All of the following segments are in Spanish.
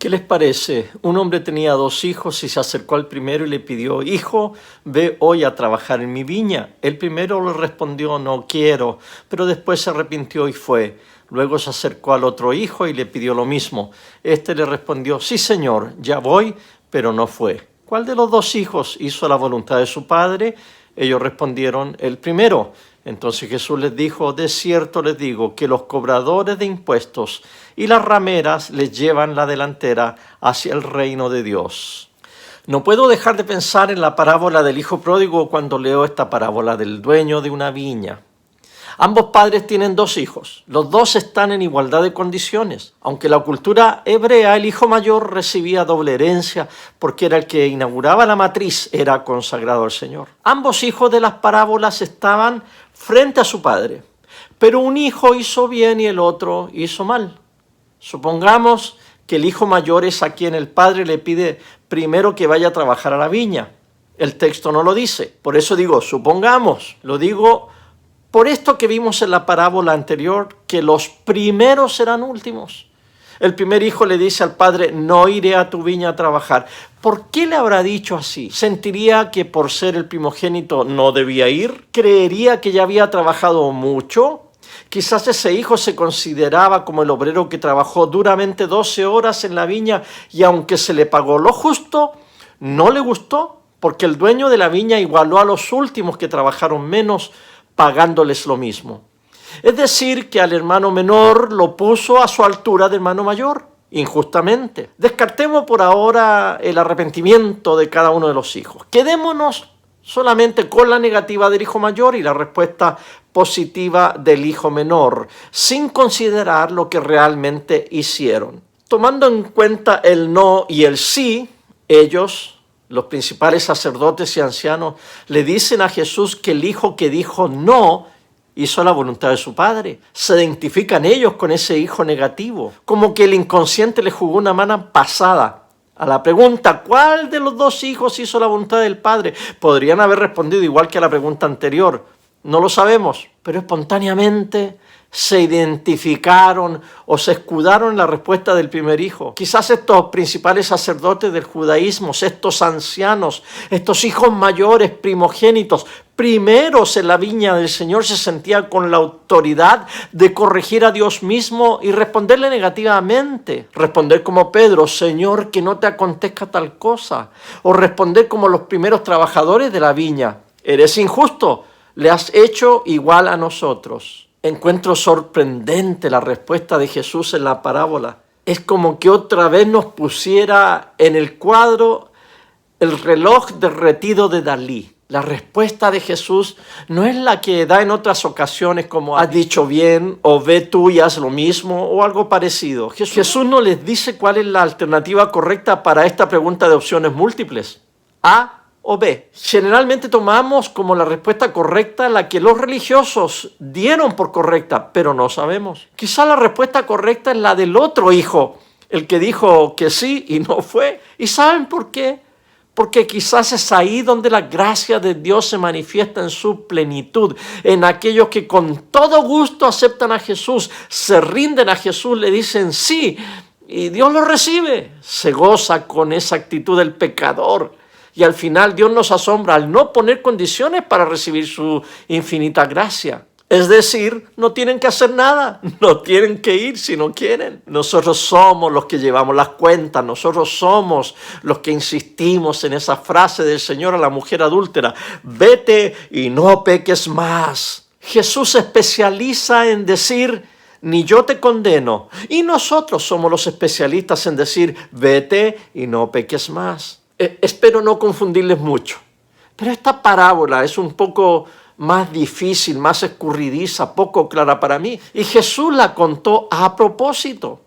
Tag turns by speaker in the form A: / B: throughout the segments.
A: ¿Qué les parece? Un hombre tenía 2 hijos y se acercó al primero y le pidió: hijo, ve hoy a trabajar en mi viña. El primero le respondió: no quiero, pero después se arrepintió y fue. Luego se acercó al otro hijo y le pidió lo mismo. Este le respondió: sí, señor, ya voy, pero no fue. ¿Cuál de los 2 hijos hizo la voluntad de su padre? Ellos respondieron: el primero. Entonces Jesús les dijo: de cierto les digo que los cobradores de impuestos y las rameras les llevan la delantera hacia el reino de Dios. No puedo dejar de pensar en la parábola del hijo pródigo cuando leo esta parábola del dueño de una viña. Ambos padres tienen 2 hijos. Los 2 están en igualdad de condiciones. Aunque en la cultura hebrea el hijo mayor recibía doble herencia porque era el que inauguraba la matriz, era consagrado al Señor. Ambos hijos de las parábolas estaban frente a su padre, pero un hijo hizo bien y el otro hizo mal. Supongamos que el hijo mayor es a quien el padre le pide primero que vaya a trabajar a la viña. El texto no lo dice, por eso digo supongamos, lo digo por esto que vimos en la parábola anterior, que los primeros serán últimos. El primer hijo le dice al padre: no iré a tu viña a trabajar. ¿Por qué le habrá dicho así? ¿Sentiría que por ser el primogénito no debía ir? ¿Creería que ya había trabajado mucho? Quizás ese hijo se consideraba como el obrero que trabajó duramente 12 horas en la viña y aunque se le pagó lo justo, no le gustó, porque el dueño de la viña igualó a los últimos que trabajaron menos, pagándoles lo mismo. Es decir, que al hermano menor lo puso a su altura de hermano mayor, injustamente. Descartemos por ahora el arrepentimiento de cada uno de los hijos. Quedémonos solamente con la negativa del hijo mayor y la respuesta positiva del hijo menor, sin considerar lo que realmente hicieron. Tomando en cuenta el no y el sí, ellos, los principales sacerdotes y ancianos, le dicen a Jesús que el hijo que dijo no hizo la voluntad de su padre. Se identifican ellos con ese hijo negativo, como que el inconsciente le jugó una mala pasada. A la pregunta: ¿cuál de los 2 hijos hizo la voluntad del padre?, podrían haber respondido igual que a la pregunta anterior: no lo sabemos, pero espontáneamente se identificaron o se escudaron en la respuesta del primer hijo. Quizás estos principales sacerdotes del judaísmo, estos ancianos, estos hijos mayores, primogénitos, primeros en la viña del Señor, se sentían con la autoridad de corregir a Dios mismo y responderle negativamente. Responder como Pedro: Señor, que no te acontezca tal cosa. O responder como los primeros trabajadores de la viña: eres injusto, le has hecho igual a nosotros. Encuentro sorprendente la respuesta de Jesús en la parábola. Es como que otra vez nos pusiera en el cuadro el reloj derretido de Dalí. La respuesta de Jesús no es la que da en otras ocasiones como has dicho bien, o ve tú y haz lo mismo, o algo parecido. Jesús no les dice cuál es la alternativa correcta para esta pregunta de opciones múltiples: A o B. Generalmente tomamos como la respuesta correcta la que los religiosos dieron por correcta, pero no sabemos. Quizá la respuesta correcta es la del otro hijo, el que dijo que sí y no fue. ¿Y saben por qué? Porque quizás es ahí donde la gracia de Dios se manifiesta en su plenitud, en aquellos que con todo gusto aceptan a Jesús, se rinden a Jesús, le dicen sí, y Dios lo recibe. Se goza con esa actitud del pecador. Y al final Dios nos asombra al no poner condiciones para recibir su infinita gracia. Es decir, no tienen que hacer nada, no tienen que ir si no quieren. Nosotros somos los que llevamos las cuentas, nosotros somos los que insistimos en esa frase del Señor a la mujer adúltera: vete y no peques más. Jesús se especializa en decir: ni yo te condeno. Y nosotros somos los especialistas en decir: vete y no peques más. Espero no confundirles mucho, pero esta parábola es un poco más difícil, más escurridiza, poco clara para mí. Y Jesús la contó a propósito,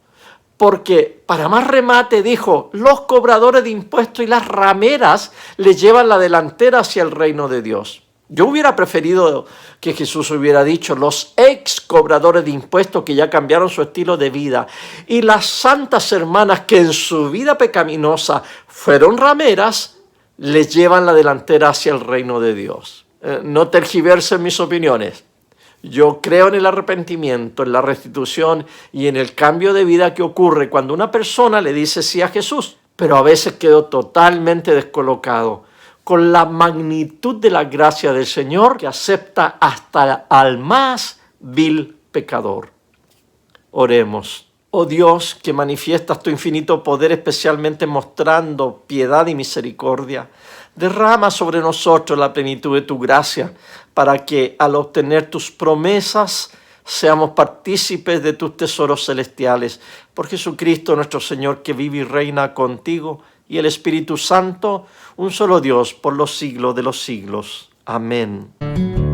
A: porque para más remate dijo: los cobradores de impuestos y las rameras les llevan la delantera hacia el reino de Dios. Yo hubiera preferido que Jesús hubiera dicho: los ex cobradores de impuestos que ya cambiaron su estilo de vida y las santas hermanas que en su vida pecaminosa fueron rameras, les llevan la delantera hacia el reino de Dios. No tergiversen mis opiniones. Yo creo en el arrepentimiento, en la restitución y en el cambio de vida que ocurre cuando una persona le dice sí a Jesús, pero a veces quedo totalmente descolocado con la magnitud de la gracia del Señor que acepta hasta al más vil pecador. Oremos. Oh Dios, que manifiestas tu infinito poder, especialmente mostrando piedad y misericordia, derrama sobre nosotros la plenitud de tu gracia, para que al obtener tus promesas seamos partícipes de tus tesoros celestiales. Por Jesucristo nuestro Señor, que vive y reina contigo, y el Espíritu Santo, un solo Dios, por los siglos de los siglos. Amén.